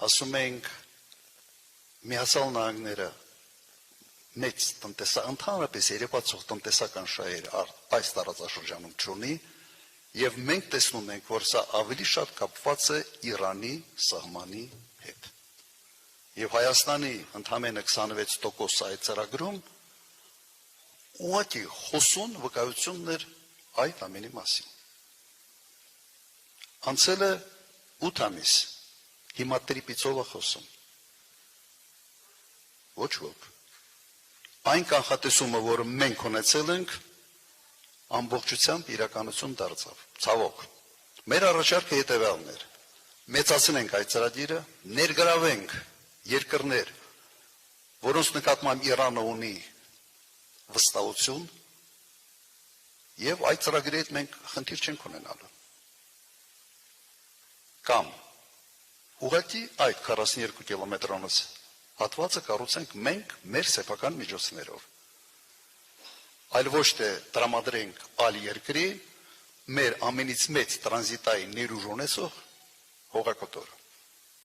ասում ենք Միացյալ Նահանգները մեծ ընդհանրապես երևացող տնտեսական շահեր այս տարածաշրջանում չունի, եւ մենք տեսնում ենք, որ սա ավելի շատ կապված է Իրանի սահմանի հետ։ Եվ Հայաստանի ընդամենը 26% այդ ծրագրում ուղղակի խոսուն վկայություններ այդ ամենի մասին։ Անցել է 8 ամիս, հիմա տրիպիցով է խոսում։ Ոչ ոք։ Այն կանխատեսումը, որը մենք ունեցել ենք, ամբողջությամբ իրականություն դարձավ։ Ցավոք։ Մեր առաջարկը հետևյալն էր. մեծացնենք այդ ծրագիրը, ներգրավենք երկրներ, որոնց նկատմամբ Իրանը ունի վստահություն, եւ այդ ծրագրի հետ մենք խնդիր չենք ունենալու։ Կամ ուղղակի այդ 42 կիլոմետրանոց հատվածը կառուցենք մենք մեր սեփական միջոցներով։ Այլ ոչ թե տրամադրենք այլ երկրի մեր ամենից մեծ տրանզիտային ներուժ ունեցող հողակոտորը։